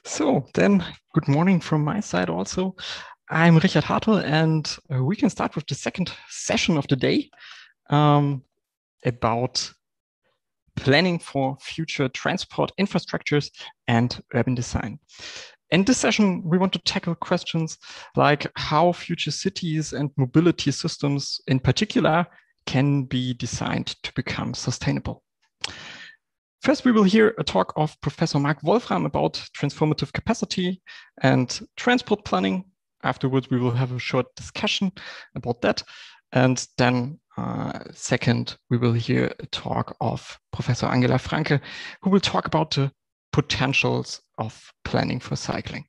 So then, good morning from my side also. I'm Richard Hartl, and we can start with the second session of the day um, about planning for future transport infrastructures and urban design. In this session, we want to tackle questions like how future cities and mobility systems in particular can be designed to become sustainable. First, we will hear a talk of Professor Marc Wolfram about transformative capacity and transport planning. Afterwards, we will have a short discussion about that. And then second, we will hear a talk of Professor Angela Franke, who will talk about the potentials of planning for cycling.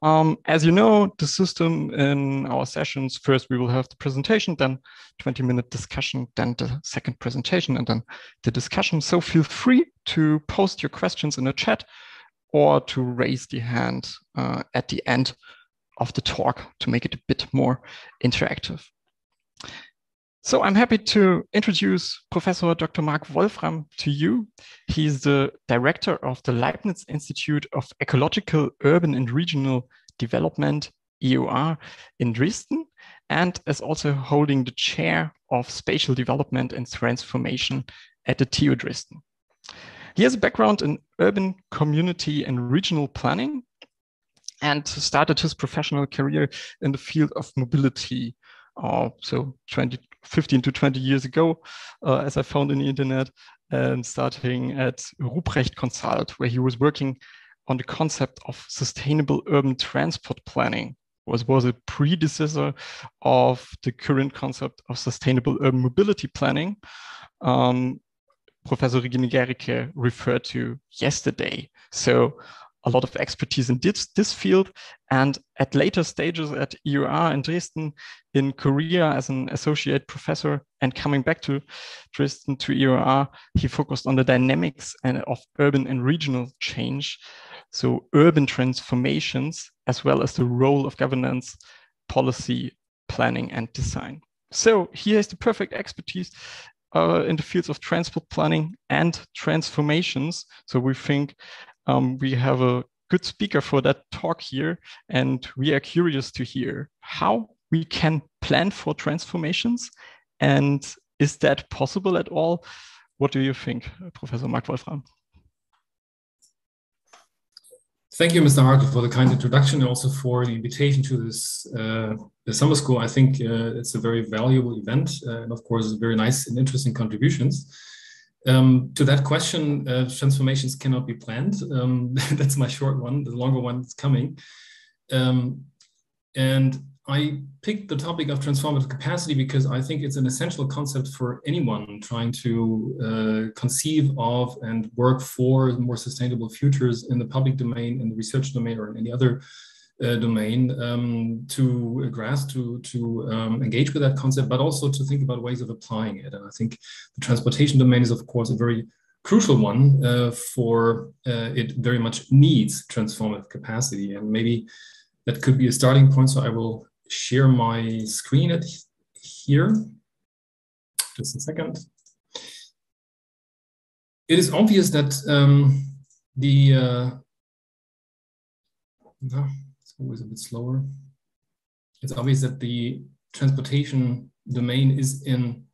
As you know, the system in our sessions, first we will have the presentation, then 20-minute discussion, then the second presentation, and then the discussion. So feel free to post your questions in the chat or to raise the hand at the end of the talk to make it a bit more interactive. So I'm happy to introduce Professor Dr. Marc Wolfram to you. He's the director of the Leibnitz Institute of Ecological, Urban and Regional Development, EUR, in Dresden, and is also holding the chair of Spatial Development and Transformation at the TU Dresden. He has a background in urban, community and regional planning and started his professional career in the field of mobility. So 15 to 20 years ago, as I found in the internet, and starting at Ruprecht Consult, where he was working on the concept of sustainable urban transport planning, was a predecessor of the current concept of sustainable urban mobility planning. Professor Regine Gericke referred to yesterday. So a lot of expertise in this field, and at later stages at EUR in Dresden, in Korea as an associate professor, and coming back to Dresden to EUR, he focused on the dynamics of urban and regional change, so urban transformations, as well as the role of governance, policy, planning, and design. So he has the perfect expertise in the fields of transport planning and transformations. So we think we have a good speaker for that talk here, and we are curious to hear how we can plan for transformations, and is that possible at all? What do you think, Professor Marc Wolfram? Thank you, Mr. Hartl, for the kind introduction and also for the invitation to this the summer school. I think it's a very valuable event, and of course, very nice and interesting contributions. To that question, transformations cannot be planned. That's my short one. The longer one is coming. And I picked the topic of transformative capacity because I think it's an essential concept for anyone trying to conceive of and work for more sustainable futures in the public domain, in the research domain, or in any other domain, to grasp, to engage with that concept, but also to think about ways of applying it. And I think the transportation domain is, of course, a very crucial one for it very much needs transformative capacity. And maybe that could be a starting point. So I will share my screen here. Just a second. It is obvious that always a bit slower. It's obvious that the transportation domain is in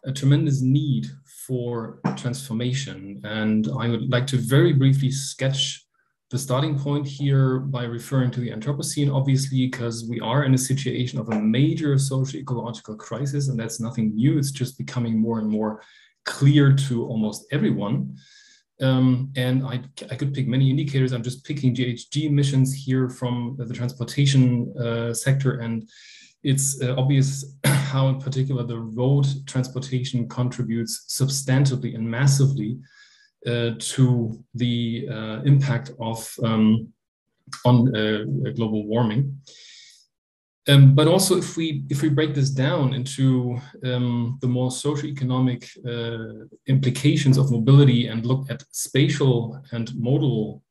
a tremendous need for transformation. And I would like to very briefly sketch the starting point here by referring to the Anthropocene, obviously, because we are in a situation of a major socio-ecological crisis, and that's nothing new. It's just becoming more and more clear to almost everyone. And I could pick many indicators. I'm just picking GHG emissions here from the transportation sector. And it's obvious how in particular the road transportation contributes substantively and massively to the impact of on global warming. But also, if we break this down into the more socioeconomic implications of mobility and look at spatial and modal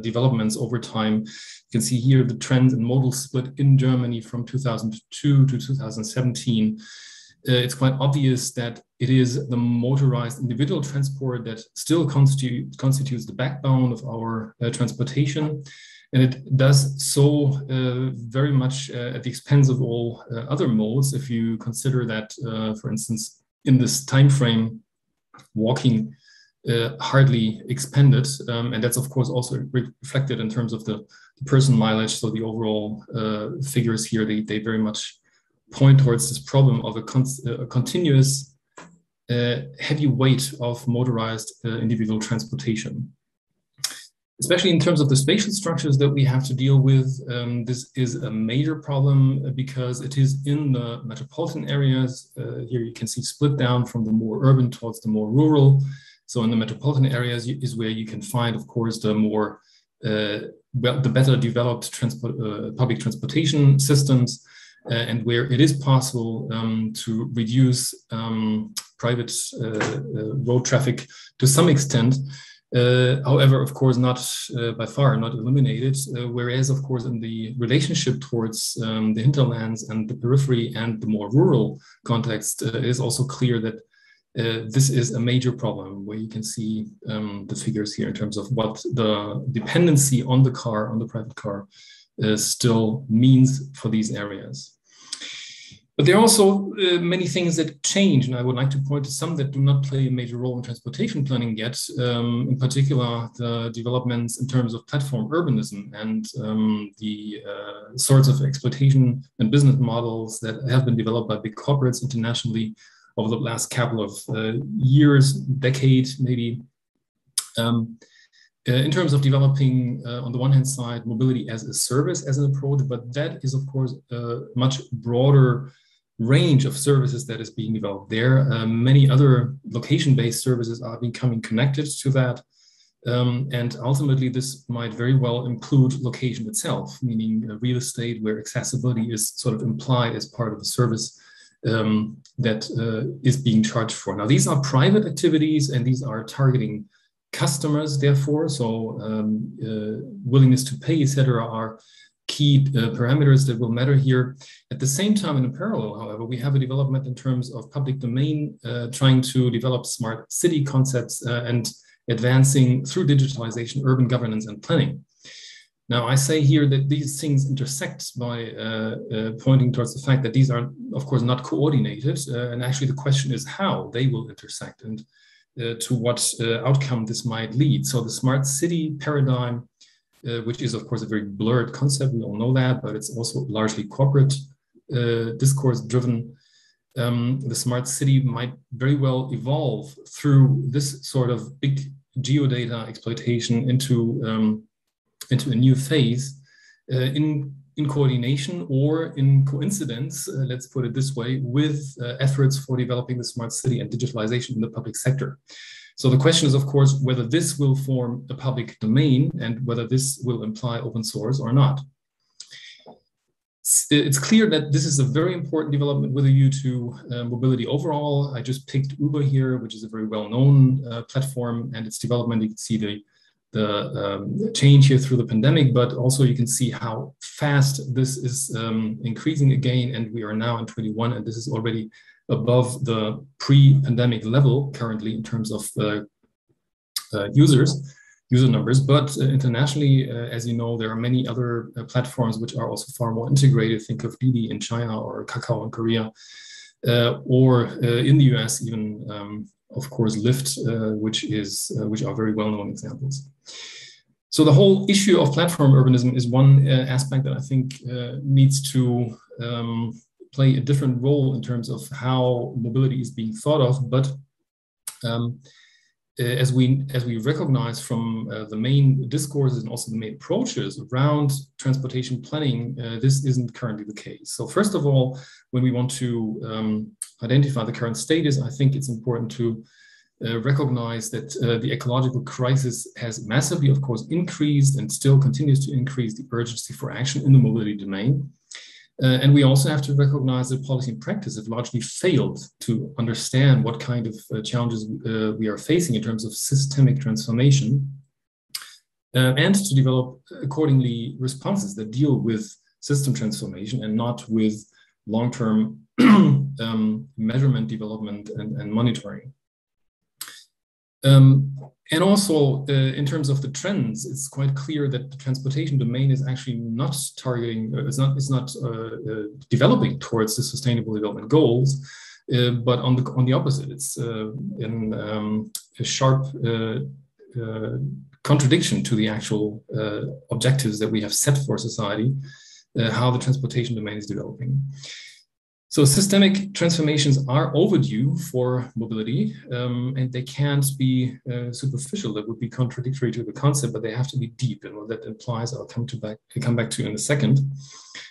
developments over time, you can see here the trend in modal split in Germany from 2002 to 2017. it's quite obvious that it is the motorized individual transport that still constitutes the backbone of our transportation. And it does so very much at the expense of all other modes. If you consider that, for instance, in this time frame, walking hardly expanded, and that's of course also reflected in terms of the person mileage. So the overall figures here, they very much point towards this problem of a continuous heavy weight of motorized individual transportation. Especially in terms of the spatial structures that we have to deal with, this is a major problem because it is in the metropolitan areas. Here you can see split down from the more urban towards the more rural. So in the metropolitan areas is where you can find, of course, the more, the better developed public transportation systems, and where it is possible to reduce private road traffic to some extent. However, of course, not by far not eliminated, whereas, of course, in the relationship towards the hinterlands and the periphery and the more rural context, it is also clear that this is a major problem, where you can see the figures here in terms of what the dependency on the car, on the private car, still means for these areas. But there are also many things that change, and I would like to point to some that do not play a major role in transportation planning yet, in particular the developments in terms of platform urbanism and the sorts of exploitation and business models that have been developed by big corporates internationally over the last couple of years, decades maybe, in terms of developing, on the one hand side, mobility as a service, as an approach, but that is, of course, a much broader range of services that is being developed there. Many other location-based services are becoming connected to that. And ultimately, this might very well include location itself, meaning real estate where accessibility is sort of implied as part of the service that is being charged for. Now, these are private activities and these are targeting customers, therefore, so willingness to pay, etc., are key parameters that will matter here. At the same time, and in parallel, however, we have a development in terms of public domain, trying to develop smart city concepts and advancing through digitalization, urban governance and planning. Now, I say here that these things intersect by pointing towards the fact that these are, of course, not coordinated. And actually, the question is how they will intersect and to what outcome this might lead. So the smart city paradigm, which is, of course, a very blurred concept, we all know that, but it's also largely corporate discourse driven. The smart city might very well evolve through this sort of big geodata exploitation into a new phase in coordination or in coincidence, let's put it this way, with efforts for developing the smart city and digitalization in the public sector. So the question is, of course, whether this will form a public domain and whether this will imply open source or not. It's clear that this is a very important development with a view to mobility overall. I just picked Uber here, which is a very well-known platform, and its development. You can see the change here through the pandemic, but also you can see how fast this is increasing again. And we are now in 21, and this is already above the pre-pandemic level currently in terms of user numbers. But internationally, as you know, there are many other platforms which are also far more integrated. Think of Didi in China or Kakao in Korea, or in the US even, of course, Lyft, which are very well-known examples. So the whole issue of platform urbanism is one aspect that I think needs to play a different role in terms of how mobility is being thought of. But as we recognize from the main discourses and also the main approaches around transportation planning, this isn't currently the case. So first of all, when we want to identify the current status, I think it's important to recognize that the ecological crisis has massively, of course, increased and still continues to increase the urgency for action in the mobility domain. And we also have to recognize that policy and practice have largely failed to understand what kind of challenges we are facing in terms of systemic transformation, and to develop accordingly responses that deal with system transformation and not with long-term measurement, development, and monitoring. And also, in terms of the trends, it's quite clear that the transportation domain is actually not targeting, it's not developing towards the Sustainable Development Goals, but on the opposite, it's in a sharp contradiction to the actual objectives that we have set for society, how the transportation domain is developing. So systemic transformations are overdue for mobility, and they can't be superficial. That would be contradictory to the concept, but they have to be deep. And what that implies, I'll come back to in a second.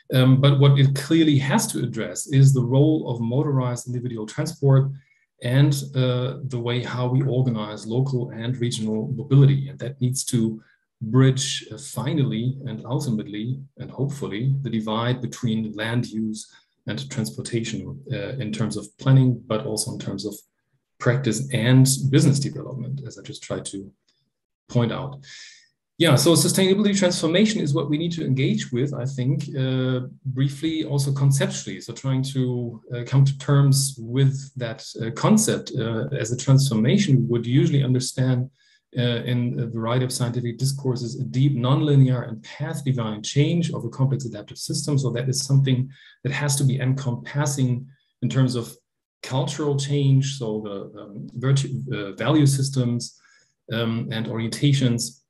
But what it clearly has to address is the role of motorized individual transport and the way how we organize local and regional mobility. And that needs to bridge finally and ultimately and hopefully the divide between land use and transportation in terms of planning, but also in terms of practice and business development, as I just tried to point out. Yeah, so sustainability transformation is what we need to engage with, I think, briefly, also conceptually. So trying to come to terms with that concept as a transformation, we would usually understand in a variety of scientific discourses, a deep, nonlinear and path-defined change of a complex adaptive system. So that is something that has to be encompassing in terms of cultural change, so the value systems and orientations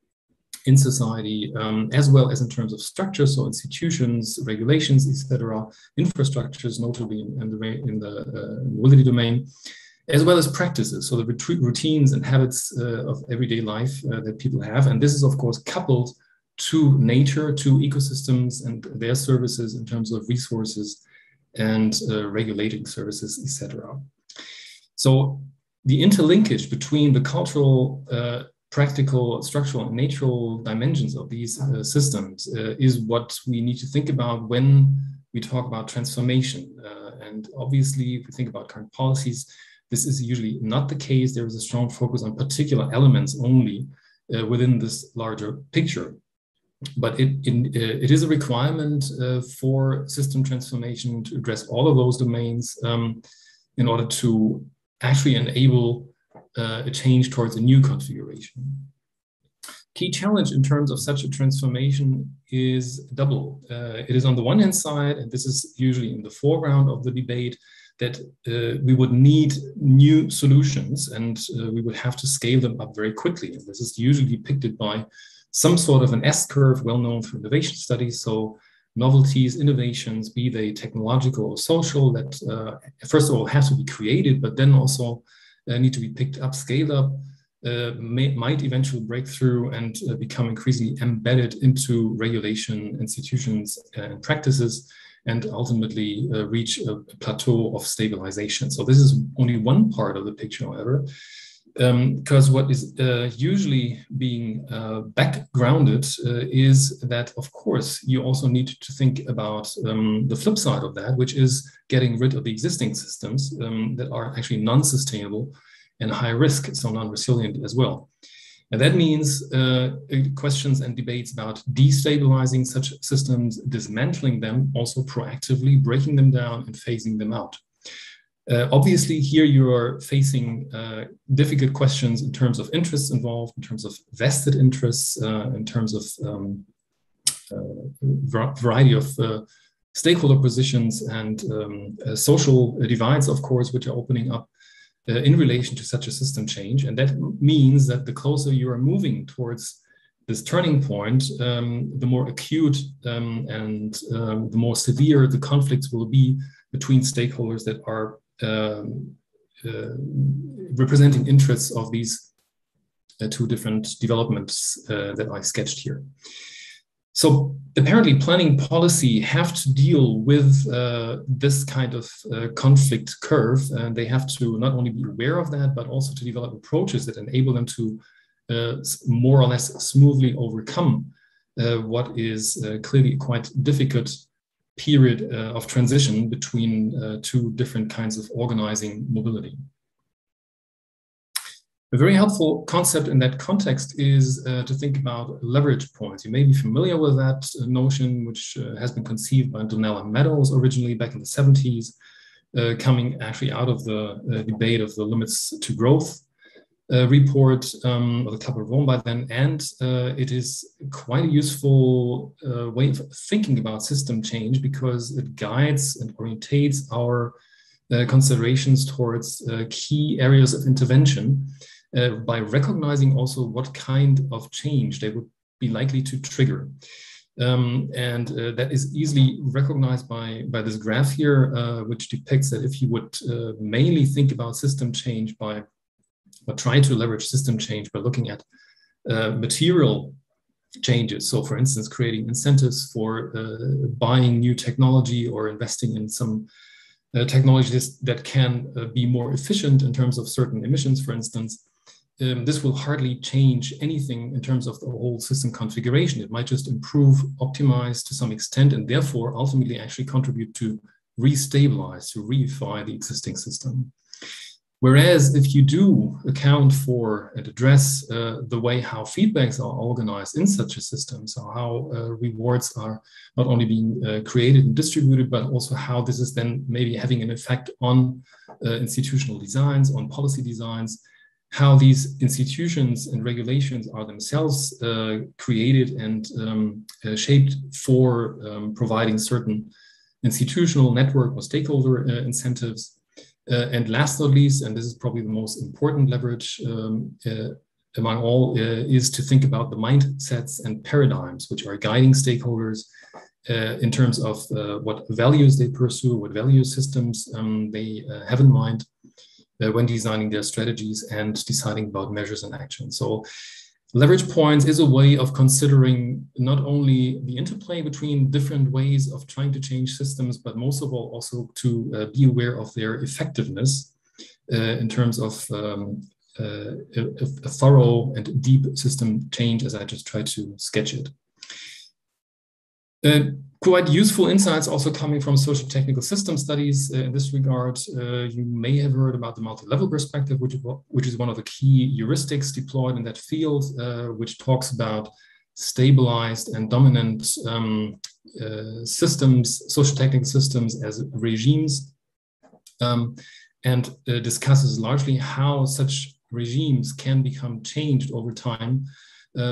in society, as well as in terms of structure, so institutions, regulations, etc., infrastructures, notably in the mobility domain, as well as practices, so the routines and habits of everyday life that people have. And this is, of course, coupled to nature, to ecosystems and their services in terms of resources and regulating services, etc. So the interlinkage between the cultural, practical, structural, and natural dimensions of these systems is what we need to think about when we talk about transformation. And obviously, if we think about current policies, this is usually not the case. There is a strong focus on particular elements only within this larger picture. But it is a requirement for system transformation to address all of those domains in order to actually enable a change towards a new configuration. Key challenge in terms of such a transformation is double. It is on the one hand side, and this is usually in the foreground of the debate, that we would need new solutions and we would have to scale them up very quickly. And this is usually depicted by some sort of an S-curve, well known through innovation studies. So novelties, innovations, be they technological or social, that first of all have to be created, but then also need to be picked up, scaled up, might eventually break through and become increasingly embedded into regulation, institutions, and practices, and ultimately reach a plateau of stabilization. So this is only one part of the picture, however, because what is usually being backgrounded is that, of course, you also need to think about the flip side of that, which is getting rid of the existing systems that are actually non-sustainable and high risk, so non-resilient as well. And that means questions and debates about destabilizing such systems, dismantling them, also proactively breaking them down and phasing them out. Obviously, here you are facing difficult questions in terms of interests involved, in terms of vested interests, in terms of variety of stakeholder positions and social divides, of course, which are opening up in relation to such a system change. And that means that the closer you are moving towards this turning point, the more acute and the more severe the conflicts will be between stakeholders that are representing interests of these two different developments that I sketched here. So apparently planning policy have to deal with this kind of conflict curve, and they have to not only be aware of that, but also to develop approaches that enable them to more or less smoothly overcome what is clearly a quite difficult period of transition between two different kinds of organizing mobility. A very helpful concept in that context is to think about leverage points. You may be familiar with that notion, which has been conceived by Donnell and Meadows originally back in the 70s, coming actually out of the debate of the limits to growth report of the Couple of Rome by then. And it is quite a useful way of thinking about system change because it guides and orientates our considerations towards key areas of intervention by recognizing also what kind of change they would be likely to trigger. That is easily recognized by this graph here, which depicts that if you would mainly think about system change or try to leverage system change by looking at material changes. So for instance, creating incentives for buying new technology or investing in some technologies that can be more efficient in terms of certain emissions, for instance, this will hardly change anything in terms of the whole system configuration. It might just improve, optimize to some extent, and therefore ultimately actually contribute to restabilize, to reify the existing system. Whereas if you do account for and address the way how feedbacks are organized in such a system, so how rewards are not only being created and distributed, but also how this is then maybe having an effect on institutional designs, on policy designs, how these institutions and regulations are themselves created and shaped for providing certain institutional network or stakeholder incentives. And last but not least, and this is probably the most important leverage among all, is to think about the mindsets and paradigms which are guiding stakeholders in terms of what values they pursue, what value systems they have in mind when designing their strategies and deciding about measures and action. So leverage points is a way of considering not only the interplay between different ways of trying to change systems, but most of all also to be aware of their effectiveness in terms of a thorough and deep system change, as I just tried to sketch it. Quite useful insights also coming from social technical system studies in this regard. You may have heard about the multi-level perspective, which is one of the key heuristics deployed in that field, which talks about stabilized and dominant systems, social technical systems as regimes, and discusses largely how such regimes can become changed over time,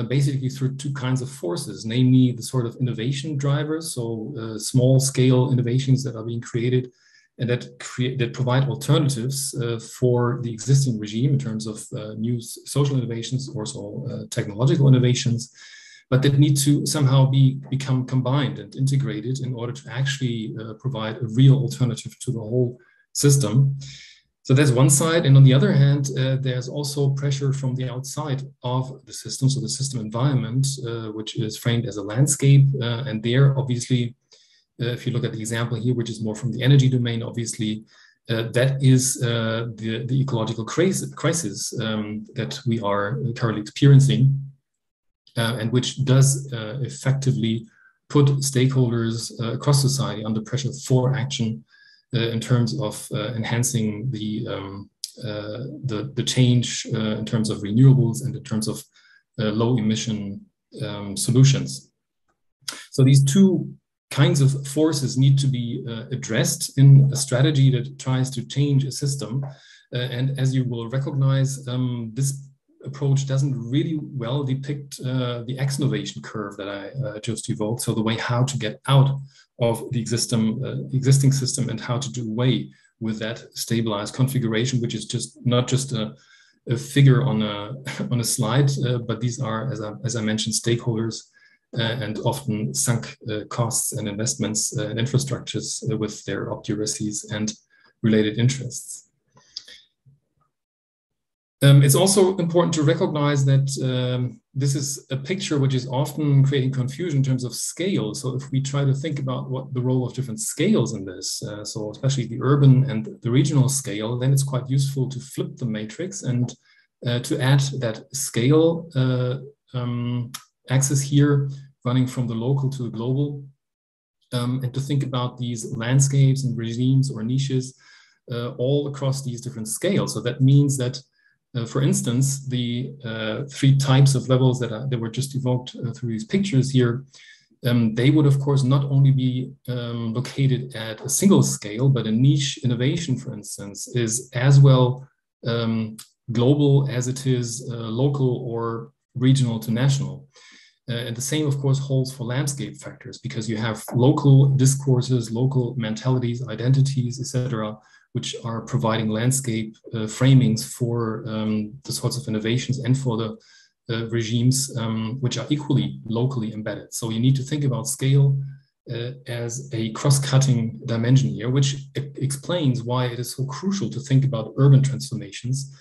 basically through two kinds of forces, namely the sort of innovation drivers, so small scale innovations that are being created and that provide alternatives for the existing regime in terms of new social innovations, also technological innovations, but that need to somehow become combined and integrated in order to actually provide a real alternative to the whole system. So that's one side. And on the other hand, there's also pressure from the outside of the system, so the system environment, which is framed as a landscape. And there, obviously, if you look at the example here, which is more from the energy domain, obviously, that is the ecological crisis that we are currently experiencing, and which does effectively put stakeholders across society under pressure for action in terms of enhancing the change in terms of renewables and in terms of low emission solutions. So these two kinds of forces need to be addressed in a strategy that tries to change a system. And as you will recognize, this approach doesn't really well depict the X-innovation curve that I just evoked. So the way how to get out of the existing system and how to do away with that stabilized configuration, which is just not just a figure on a slide, but these are, as I mentioned, stakeholders and often sunk costs and investments and infrastructures with their obduracies and related interests. It's also important to recognize that this is a picture which is often creating confusion in terms of scale. So if we try to think about what the role of different scales in this, so especially the urban and the regional scale, then it's quite useful to flip the matrix and to add that scale axis here running from the local to the global, and to think about these landscapes and regimes or niches all across these different scales. So that means that For instance, the three types of levels that were just evoked through these pictures here, they would, of course, not only be located at a single scale, but a niche innovation, for instance, is as well global as it is local or regional to national. And the same, of course, holds for landscape factors, because you have local discourses, local mentalities, identities, etc., which are providing landscape framings for the sorts of innovations and for the regimes which are equally locally embedded. So you need to think about scale as a cross-cutting dimension here, which explains why it is so crucial to think about urban transformations,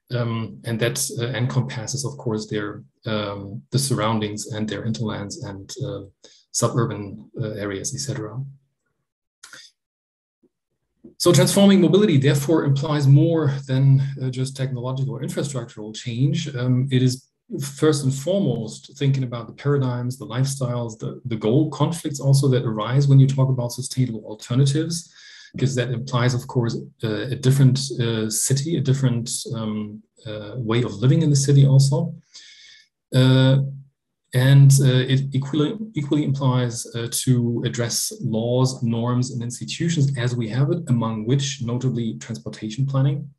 and that encompasses, of course, the surroundings and their hinterlands and suburban areas, etc. So transforming mobility, therefore, implies more than just technological or infrastructural change. It is first and foremost thinking about the paradigms, the lifestyles, the goal conflicts also that arise when you talk about sustainable alternatives, because that implies, of course, a different city, a different way of living in the city also. And it equally implies to address laws, norms, and institutions as we have it, among which notably transportation planning,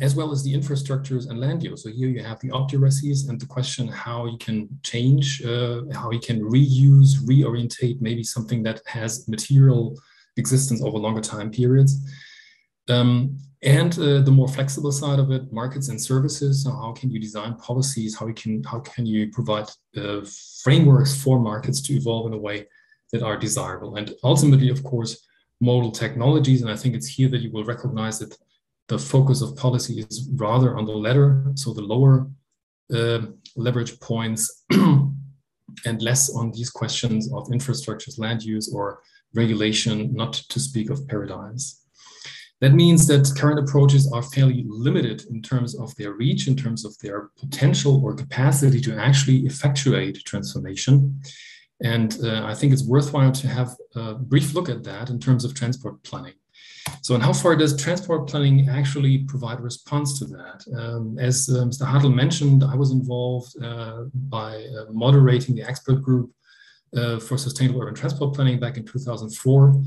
as well as the infrastructures and land use. So here you have the opteracies and the question how you can change, how you can reuse, reorientate maybe something that has material existence over longer time periods. And the more flexible side of it, markets and services. So how can you design policies? How can you provide frameworks for markets to evolve in a way that are desirable? And ultimately, of course, modal technologies. And I think it's here that you will recognize that the focus of policy is rather on the latter, so the lower leverage points, and less on these questions of infrastructures, land use, or regulation, not to speak of paradigms. That means that current approaches are fairly limited in terms of their reach, in terms of their potential or capacity to actually effectuate transformation. And I think it's worthwhile to have a brief look at that in terms of transport planning. So, and how far does transport planning actually provide a response to that? As Mr. Hartl mentioned, I was involved by moderating the expert group for sustainable urban transport planning back in 2004.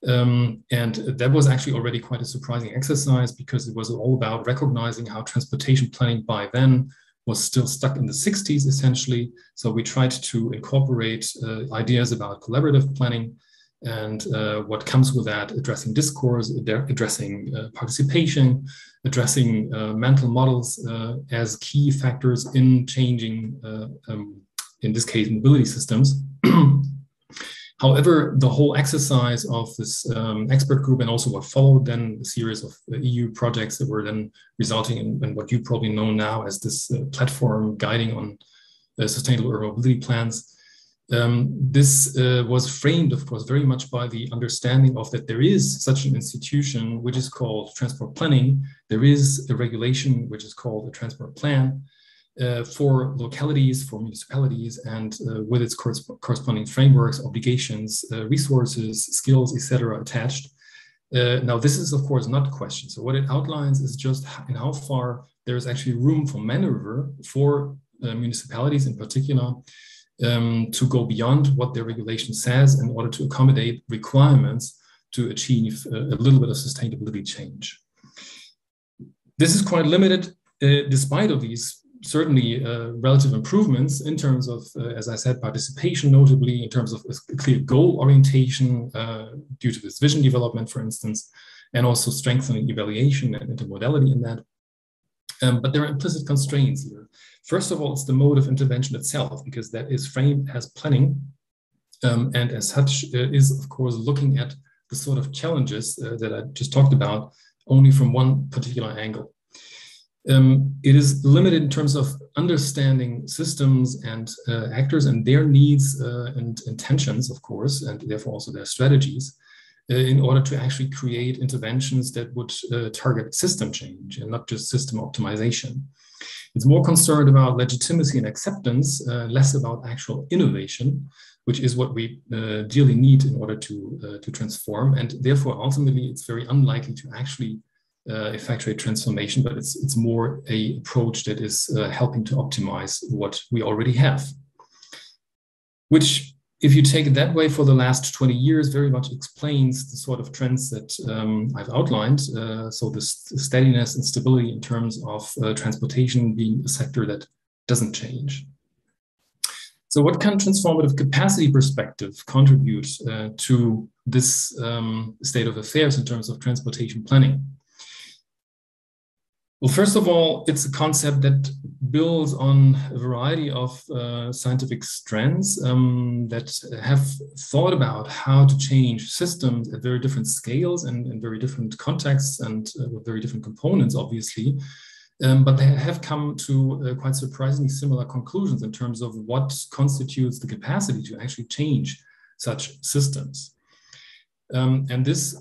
And that was actually already quite a surprising exercise, because it was all about recognizing how transportation planning by then was still stuck in the 60s, essentially. So we tried to incorporate ideas about collaborative planning and what comes with that, addressing discourse, addressing participation, addressing mental models as key factors in changing, in this case, mobility systems. However, the whole exercise of this expert group, and also what followed then, a series of EU projects that were then resulting in what you probably know now as this platform guiding on sustainable urban mobility plans. This was framed, of course, very much by the understanding of that there is such an institution which is called transport planning. There is a regulation which is called a transport plan for localities, for municipalities, and with its corresponding frameworks, obligations, resources, skills, etc. attached. Now, this is, of course, not questioned. So what it outlines is just in how far there is actually room for maneuver for municipalities in particular, to go beyond what their regulation says in order to accommodate requirements to achieve a little bit of sustainability change. This is quite limited, despite of these certainly relative improvements in terms of, as I said, participation, notably in terms of a clear goal orientation due to this vision development, for instance, and also strengthening evaluation and intermodality in that. But there are implicit constraints here. First of all, it's the mode of intervention itself, because that is framed as planning, and as such is, of course, looking at the sort of challenges that I just talked about only from one particular angle. It is limited in terms of understanding systems and actors and their needs and intentions, of course, and therefore also their strategies, in order to actually create interventions that would target system change and not just system optimization. It's more concerned about legitimacy and acceptance, less about actual innovation, which is what we dearly need in order to transform. And therefore, ultimately, it's very unlikely to actually effectuate transformation, but it's more a approach that is helping to optimize what we already have. Which, if you take it that way, for the last 20 years, very much explains the sort of trends that I've outlined. So this steadiness and stability in terms of transportation being a sector that doesn't change. So what can transformative capacity perspective contribute to this state of affairs in terms of transportation planning? Well, first of all, it's a concept that builds on a variety of scientific strands that have thought about how to change systems at very different scales and in very different contexts and with very different components, obviously. But they have come to quite surprisingly similar conclusions in terms of what constitutes the capacity to actually change such systems. And these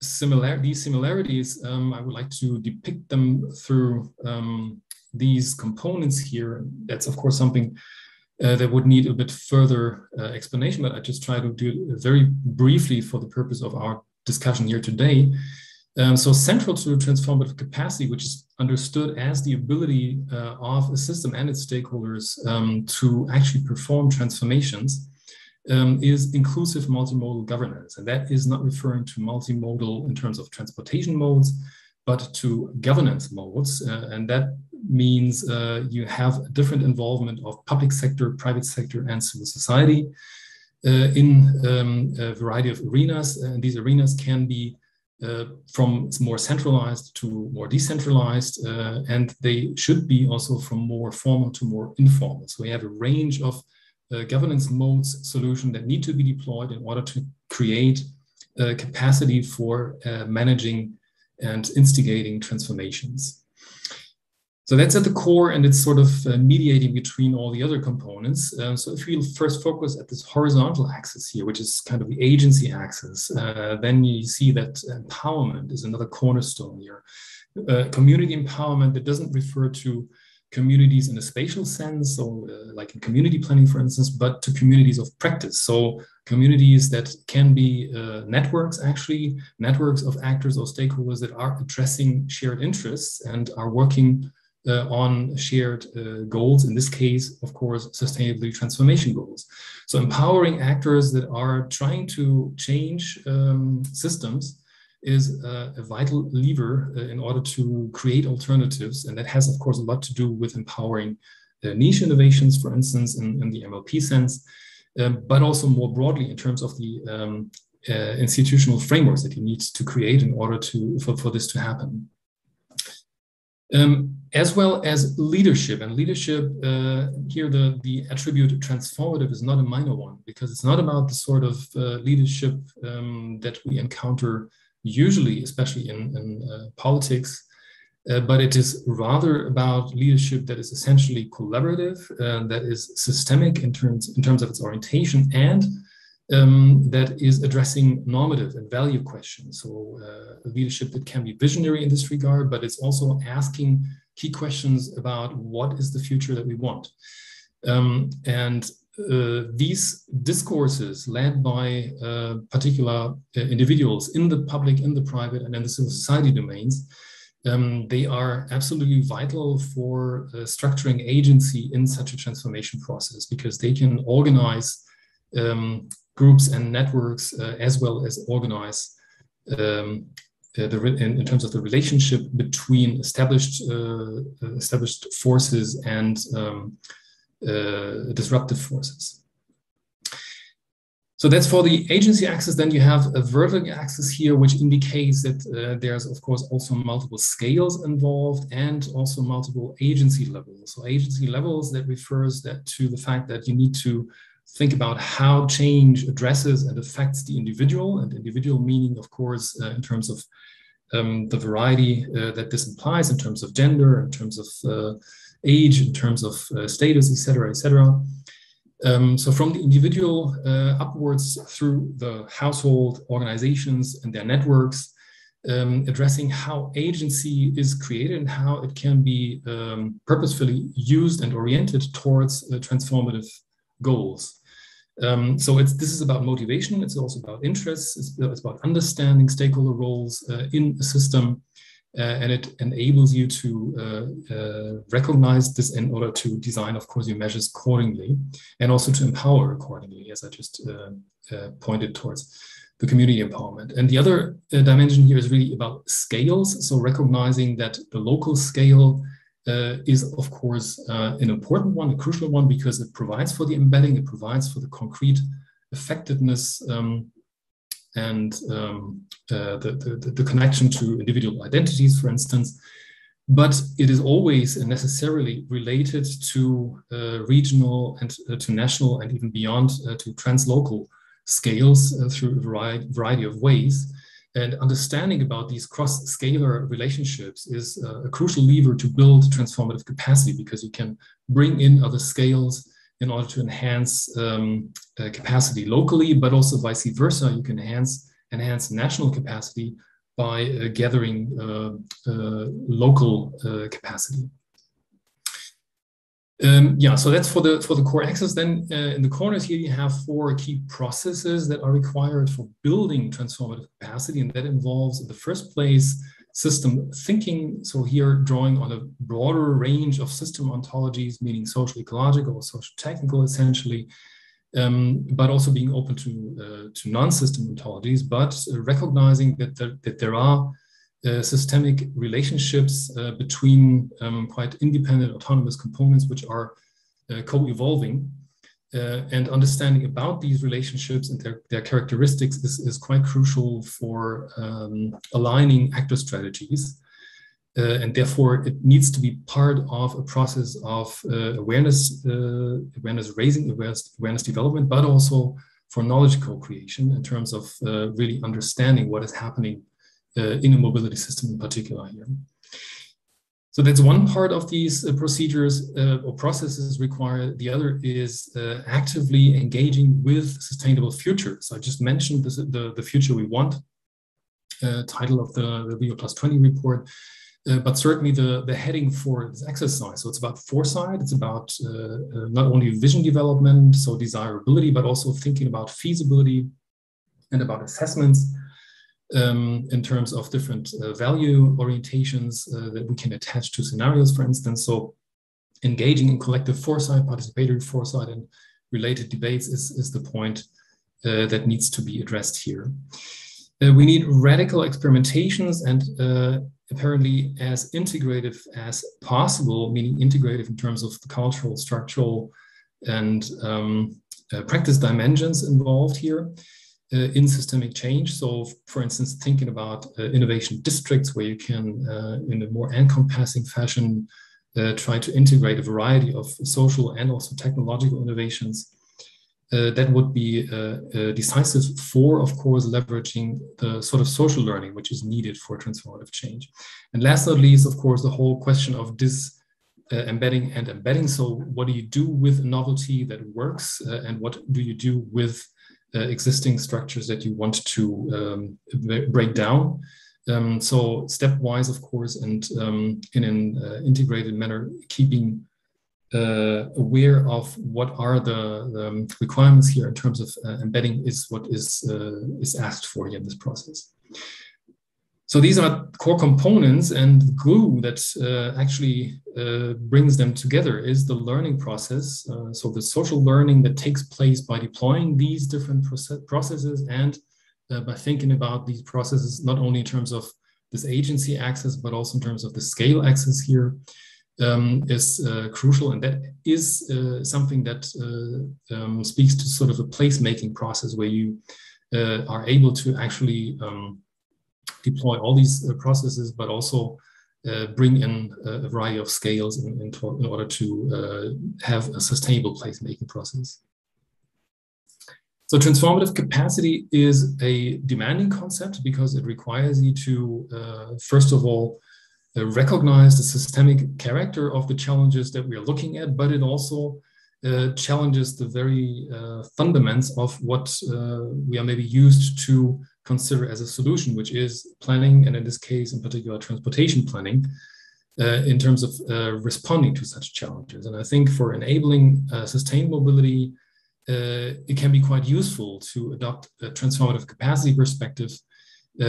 similarities, I would like to depict them through these components here. That's, of course, something that would need a bit further explanation, but I just try to do it very briefly for the purpose of our discussion here today. So central to transformative capacity, which is understood as the ability of a system and its stakeholders to actually perform transformations, is inclusive multimodal governance. And that is not referring to multimodal in terms of transportation modes, but to governance modes. And that means you have a different involvement of public sector, private sector, and civil society in a variety of arenas. And these arenas can be from more centralized to more decentralized, and they should be also from more formal to more informal. So we have a range of governance modes solution that need to be deployed in order to create capacity for managing and instigating transformations. So that's at the core, and it's sort of mediating between all the other components. So if we first focus at this horizontal axis here, which is kind of the agency axis, then you see that empowerment is another cornerstone here. Community empowerment that doesn't refer to communities in a spatial sense, so like in community planning, for instance, but to communities of practice. So communities that can be networks, actually, networks of actors or stakeholders that are addressing shared interests and are working on shared goals, in this case, of course, sustainability transformation goals. So empowering actors that are trying to change systems is a vital lever in order to create alternatives. And that has, of course, a lot to do with empowering niche innovations, for instance, in the MLP sense, but also more broadly in terms of the institutional frameworks that you need to create in order for this to happen. As well as leadership. And leadership, here the attribute transformative is not a minor one, because it's not about the sort of leadership that we encounter usually, especially in politics, but it is rather about leadership that is essentially collaborative, that is systemic in terms of its orientation, and that is addressing normative and value questions. So leadership that can be visionary in this regard, but it's also asking key questions about what is the future that we want. These discourses led by particular individuals in the public, in the private, and in the civil society domains, they are absolutely vital for structuring agency in such a transformation process, because they can organize groups and networks as well as organize in terms of the relationship between established forces and disruptive forces. So that's for the agency axis. Then you have a vertical axis here, which indicates that there's, of course, also multiple scales involved and also multiple agency levels. So agency levels, that refers to the fact that you need to think about how change addresses and affects the individual, and individual meaning, of course, in terms of the variety that this implies in terms of gender, in terms of age, in terms of status, etc., etc. So from the individual upwards through the household, organizations, and their networks, addressing how agency is created and how it can be purposefully used and oriented towards transformative goals. So this is about motivation. It's also about interests. It's about understanding stakeholder roles in a system, and it enables you to recognize this in order to design, of course, your measures accordingly, and also to empower accordingly, as I just pointed towards the community empowerment. And the other dimension here is really about scales. So recognizing that the local scale is, of course, an important one, a crucial one, because it provides for the embedding, it provides for the concrete effectiveness and the connection to individual identities, for instance. But it is always necessarily related to regional and to national and even beyond to translocal scales through a variety of ways. And understanding about these cross-scalar relationships is a crucial lever to build transformative capacity, because you can bring in other scales in order to enhance capacity locally, but also vice versa. You can enhance national capacity by gathering local capacity. So that's for the core axis. Then in the corners here, you have 4 key processes that are required for building transformative capacity. And that involves, in the first place, system thinking. So here, drawing on a broader range of system ontologies, meaning social ecological or social technical, essentially, but also being open to non-system ontologies, but recognizing that there are systemic relationships between quite independent autonomous components which are co-evolving, and understanding about these relationships and their characteristics is quite crucial for aligning actor strategies, and therefore it needs to be part of a process of awareness raising, awareness development, but also for knowledge co-creation in terms of really understanding what is happening in a mobility system in particular here. So that's one part of these procedures or processes required. The other is actively engaging with sustainable future. So I just mentioned this, the future we want, title of the Rio +20 report, but certainly the heading for this exercise. So it's about foresight, it's about not only vision development, so desirability, but also thinking about feasibility and about assessments in terms of different value orientations that we can attach to scenarios, for instance. So engaging in collective foresight, participatory foresight, and related debates is the point that needs to be addressed here. We need radical experimentations and apparently as integrative as possible, meaning integrative in terms of the cultural, structural, and practice dimensions involved here. In systemic change. So for instance, thinking about innovation districts where you can, in a more encompassing fashion, try to integrate a variety of social and also technological innovations. That would be decisive for, of course, leveraging the sort of social learning which is needed for transformative change. And last but not least, of course, the whole question of embedding and embedding. So what do you do with novelty that works, and what do you do with existing structures that you want to break down? So stepwise, of course, and in an integrated manner, keeping aware of what are the requirements here in terms of embedding is what is asked for here in this process. So these are core components, and the glue that actually brings them together is the learning process. So the social learning that takes place by deploying these different processes and by thinking about these processes, not only in terms of this agency axis, but also in terms of the scale axis here, is crucial. And that is something that speaks to sort of a placemaking process where you are able to actually deploy all these processes, but also bring in a variety of scales in order to have a sustainable placemaking process. So transformative capacity is a demanding concept because it requires you to, first of all, recognize the systemic character of the challenges that we are looking at, but it also challenges the very fundamentals of what we are maybe used to consider as a solution, which is planning, and in this case, in particular, transportation planning, in terms of responding to such challenges. And I think for enabling sustained mobility, it can be quite useful to adopt a transformative capacity perspective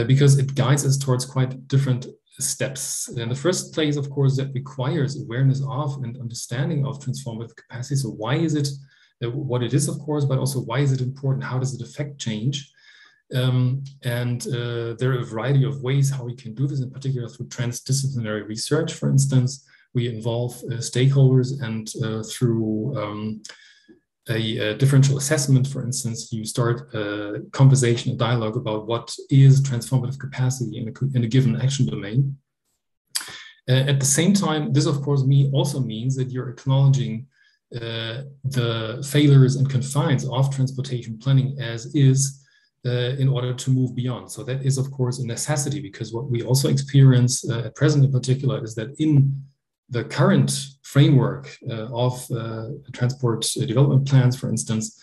because it guides us towards quite different steps. In the first place, of course, that requires awareness of and understanding of transformative capacity. So why is it what it is, of course, but also why is it important? How does it affect change? There are a variety of ways how we can do this, in particular through transdisciplinary research. For instance, we involve stakeholders, and through a differential assessment, for instance, you start a conversation, a dialogue about what is transformative capacity in a given action domain. At the same time, this, of course, also means that you're acknowledging the failures and confines of transportation planning as is in order to move beyond. So that is, of course, a necessity, because what we also experience at present in particular is that in the current framework of transport development plans, for instance,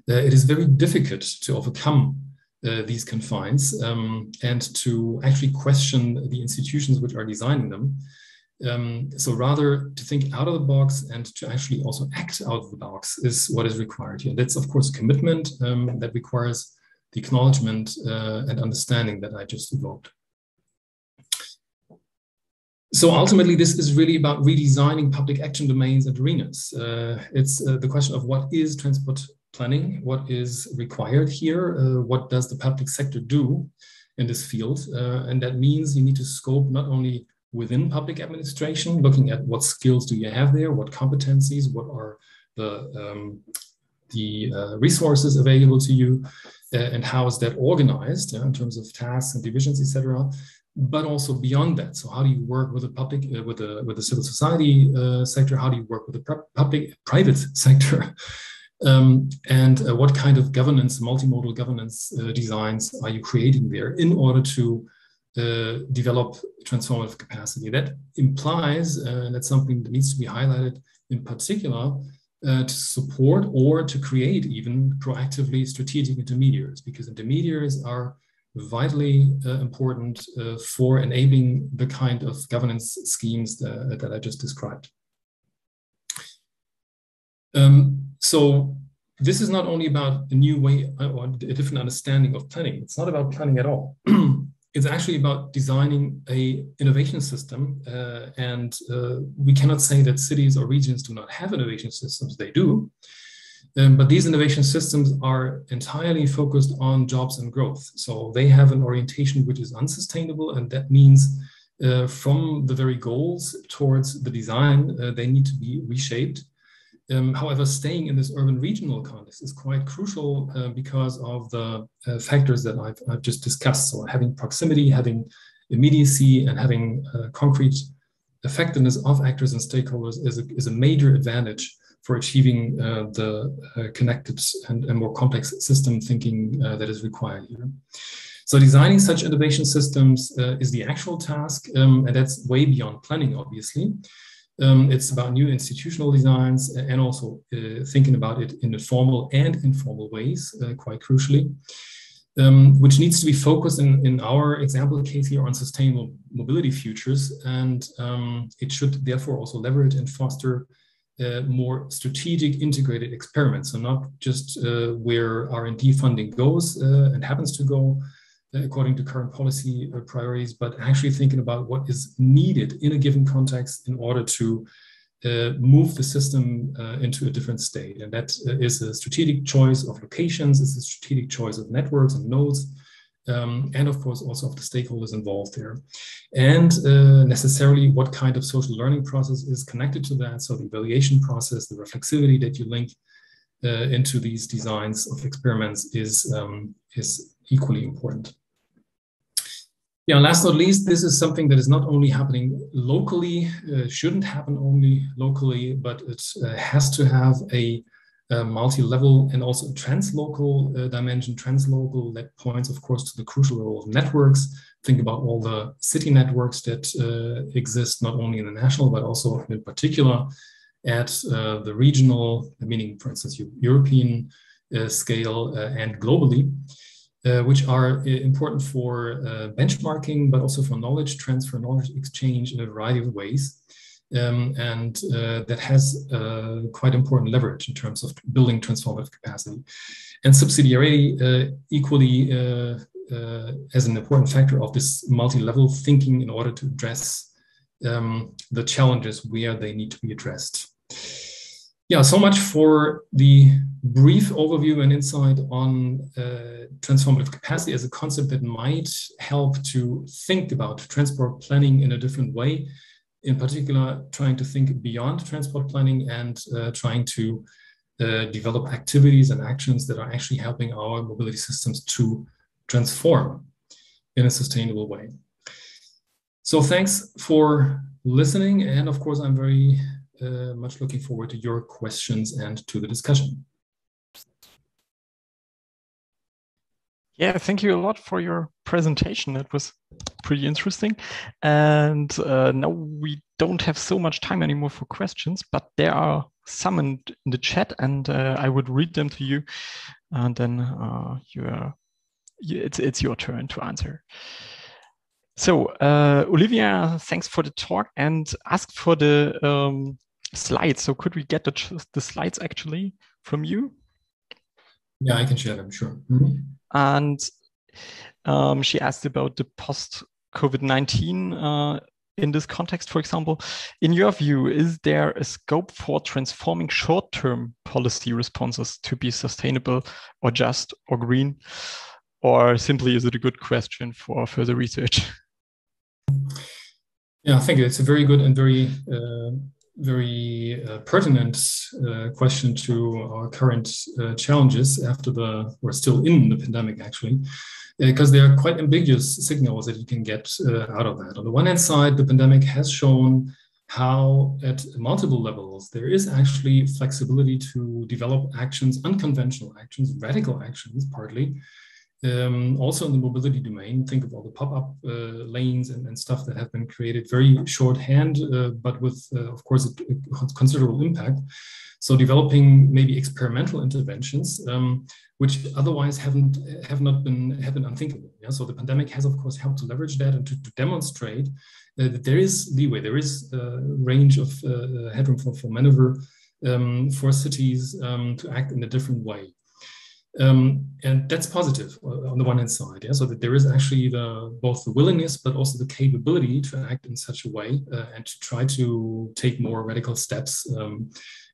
it is very difficult to overcome these confines and to actually question the institutions which are designing them. So rather to think out of the box and to actually also act out of the box is what is required here. That's, of course, a commitment that requires the acknowledgement and understanding that I just evoked. So ultimately, this is really about redesigning public action domains and arenas. It's the question of what is transport planning, what is required here, what does the public sector do in this field, and that means you need to scope not only within public administration, looking at what skills do you have there, what competencies, what are the resources available to you, and how is that organized in terms of tasks and divisions, etc. But also beyond that. So how do you work with the public, with the civil society sector? How do you work with the private sector? And what kind of governance, multimodal governance designs are you creating there in order to develop transformative capacity? That implies, and that's something that needs to be highlighted in particular, to support or to create even proactively strategic intermediaries, because intermediaries are vitally important for enabling the kind of governance schemes that I just described. So this is not only about a new way or a different understanding of planning. It's not about planning at all. It's actually about designing an innovation system. And we cannot say that cities or regions do not have innovation systems. They do. But these innovation systems are entirely focused on jobs and growth. So they have an orientation which is unsustainable. And that means from the very goals towards the design, they need to be reshaped. However, staying in this urban regional context is quite crucial because of the factors that I've just discussed. So having proximity, having immediacy, and having concrete effectiveness of actors and stakeholders is a major advantage for achieving the connected and more complex system thinking that is required here. So designing such innovation systems is the actual task, and that's way beyond planning, obviously. It's about new institutional designs and also thinking about it in the formal and informal ways, quite crucially, which needs to be focused in our example case here on sustainable mobility futures. And it should therefore also leverage and foster more strategic integrated experiments. So not just where R&D funding goes and happens to go according to current policy priorities, but actually thinking about what is needed in a given context in order to move the system into a different state. And that is a strategic choice of locations, it's a strategic choice of networks and nodes, and of course also of the stakeholders involved there. And necessarily what kind of social learning process is connected to that. So the evaluation process, the reflexivity that you link into these designs of experiments is equally important. Yeah, last but not least, this is something that is not only happening locally, shouldn't happen only locally, but it has to have a multi-level and also a translocal dimension. Translocal that points, of course, to the crucial role of networks. Think about all the city networks that exist not only in the national, but also in particular at the regional, meaning, for instance, European scale and globally. Which are important for benchmarking, but also for knowledge transfer, knowledge exchange in a variety of ways. And that has quite important leverage in terms of building transformative capacity. And subsidiarity equally as an important factor of this multi-level thinking in order to address the challenges where they need to be addressed. Yeah, so much for the brief overview and insight on transformative capacity as a concept that might help to think about transport planning in a different way. In particular, trying to think beyond transport planning and trying to develop activities and actions that are actually helping our mobility systems to transform in a sustainable way. So thanks for listening. And of course, I'm very much looking forward to your questions and to the discussion. Yeah, thank you a lot for your presentation. It was pretty interesting. And now we don't have so much time anymore for questions, but there are some in the chat, and I would read them to you. And then it's your turn to answer. So Olivia, thanks for the talk and asked for the slides. So could we get the slides actually from you? Yeah, I can share them, sure. Mm-hmm. And she asked about the post-COVID-19 in this context, for example. In your view, is there a scope for transforming short-term policy responses to be sustainable or just or green? Or simply, is it a good question for further research? Yeah, thank you. It's a very good and very pertinent question to our current challenges after we're still in the pandemic, actually, because there are quite ambiguous signals that you can get out of that. On the one hand side, the pandemic has shown how at multiple levels there is actually flexibility to develop actions, unconventional actions, radical actions, partly. Also in the mobility domain, think of all the pop-up lanes and stuff that have been created very shorthand, but with, of course, a considerable impact. So developing maybe experimental interventions, which otherwise have been unthinkable. Yeah? So the pandemic has, of course, helped to leverage that and to demonstrate that there is leeway, there is a range of headroom for maneuver for cities to act in a different way. And that's positive on the one hand side, yeah. So that there is actually both the willingness, but also the capability to act in such a way and to try to take more radical steps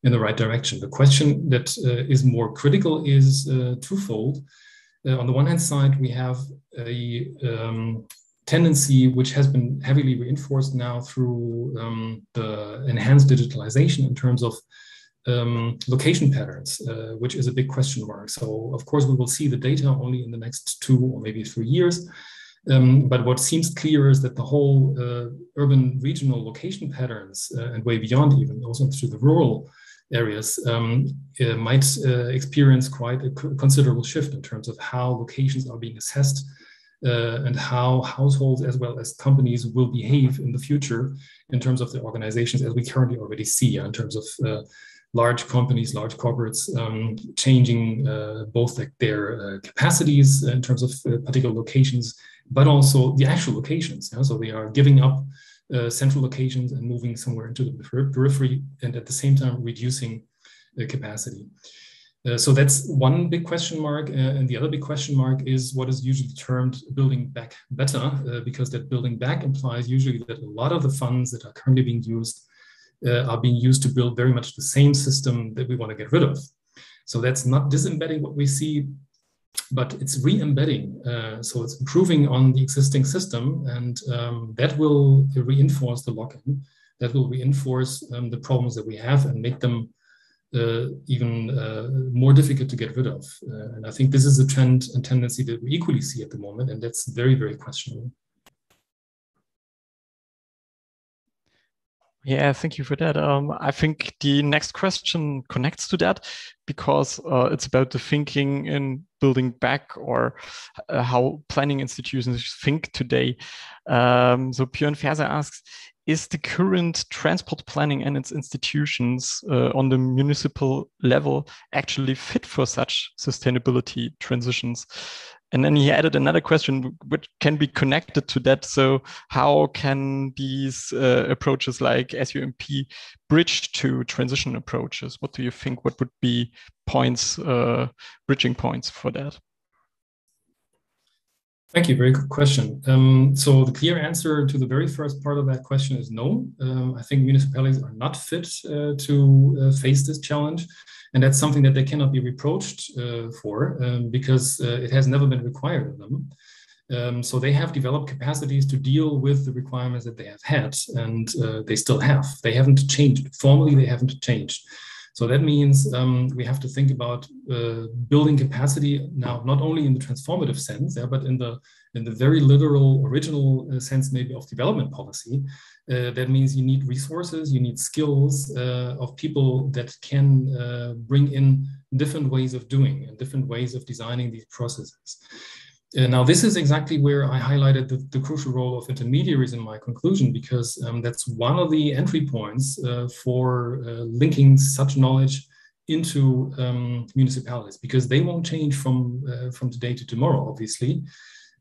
in the right direction. The question that is more critical is twofold. On the one hand side, we have a tendency which has been heavily reinforced now through the enhanced digitalization in terms of location patterns, which is a big question mark. So, of course, we will see the data only in the next 2 or maybe 3 years. But what seems clear is that the whole urban regional location patterns and way beyond even, also to the rural areas, might experience quite a considerable shift in terms of how locations are being assessed and how households as well as companies will behave in the future in terms of their organizations, as we currently already see in terms of large companies, large corporates changing both their capacities in terms of particular locations, but also the actual locations. Yeah? So they are giving up central locations and moving somewhere into the periphery, and at the same time reducing the capacity. So that's one big question mark. And the other big question mark is what is usually termed building back better, because that building back implies usually that a lot of the funds that are currently being used are being used to build very much the same system that we want to get rid of. So that's not disembedding what we see, but it's re-embedding. So it's improving on the existing system, and that will reinforce the lock-in. That will reinforce the problems that we have and make them even more difficult to get rid of. And I think this is a trend and tendency that we equally see at the moment, and that's very, very questionable. Yeah, thank you for that. I think the next question connects to that because it's about the thinking in building back or how planning institutions think today. So Björn Ferser asks, is the current transport planning and its institutions on the municipal level actually fit for such sustainability transitions? And then he added another question which can be connected to that. So how can these approaches like SUMP bridge to transition approaches? What do you think? What would be points, bridging points for that? Thank you. Very good question. So the clear answer to the very first part of that question is no. I think municipalities are not fit to face this challenge. And that's something that they cannot be reproached for because it has never been required of them. So they have developed capacities to deal with the requirements that they have had, and they still have. They haven't changed. Formally, they haven't changed. So that means we have to think about building capacity now, not only in the transformative sense, but in the very literal, original sense, maybe of development policy. That means you need resources, you need skills of people that can bring in different ways of doing and different ways of designing these processes. Now, this is exactly where I highlighted the crucial role of intermediaries in my conclusion, because that's one of the entry points for linking such knowledge into municipalities, because they won't change from today to tomorrow, obviously,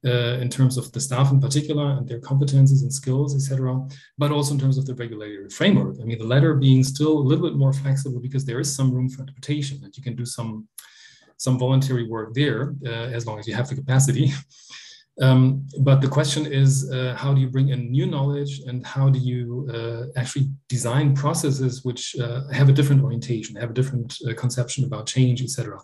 in terms of the staff in particular and their competencies and skills, etc., but also in terms of the regulatory framework. I mean, the latter being still a little bit more flexible because there is some room for interpretation, and you can do some voluntary work there, as long as you have the capacity. But the question is, how do you bring in new knowledge, and how do you actually design processes which have a different orientation, have a different conception about change, etc.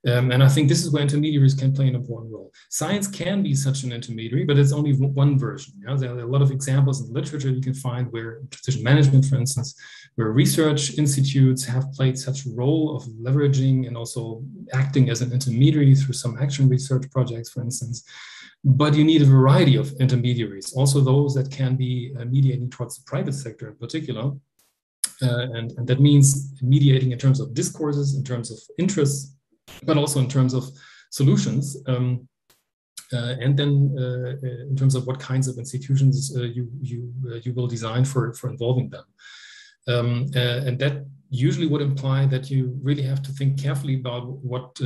And I think this is where intermediaries can play an important role. Science can be such an intermediary, but it's only one version. Yeah? There are a lot of examples in the literature you can find where transition management, for instance, where research institutes have played such a role of leveraging and also acting as an intermediary through some action research projects, for instance. But you need a variety of intermediaries, also those that can be mediating towards the private sector in particular. And that means mediating in terms of discourses, in terms of interests, but also in terms of solutions, and then in terms of what kinds of institutions you will design for involving them. And that usually would imply that you really have to think carefully about what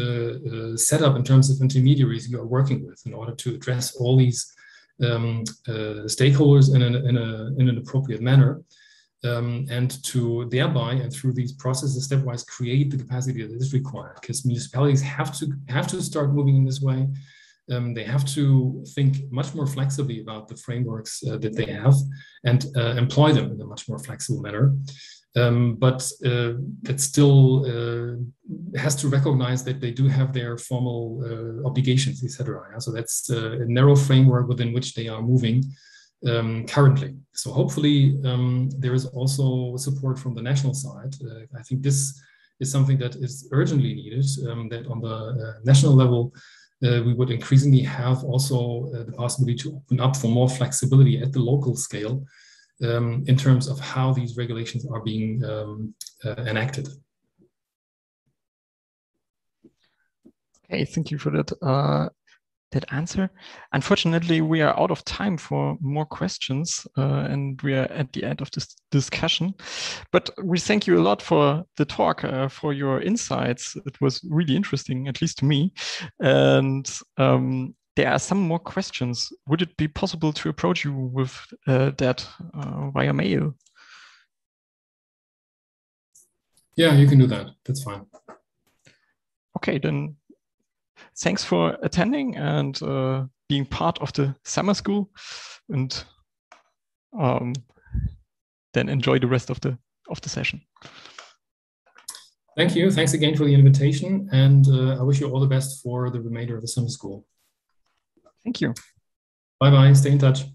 setup in terms of intermediaries you are working with in order to address all these stakeholders in an appropriate manner. And to thereby and through these processes stepwise create the capacity that is required, because municipalities have to start moving in this way. They have to think much more flexibly about the frameworks that they have and employ them in a much more flexible manner. But it still has to recognize that they do have their formal obligations, etc. Yeah? So that's a narrow framework within which they are moving currently. So hopefully there is also support from the national side. I think this is something that is urgently needed, that on the national level, we would increasingly have also the possibility to open up for more flexibility at the local scale in terms of how these regulations are being enacted. Okay, thank you for that answer. Unfortunately, we are out of time for more questions, and we are at the end of this discussion. But we thank you a lot for the talk, for your insights. It was really interesting, at least to me. And there are some more questions. Would it be possible to approach you with that via mail? Yeah, you can do that. That's fine. Okay, then thanks for attending and being part of the summer school, and then enjoy the rest of the session. Thank you. Thanks again for the invitation, and I wish you all the best for the remainder of the summer school. Thank you. Bye-bye. Stay in touch.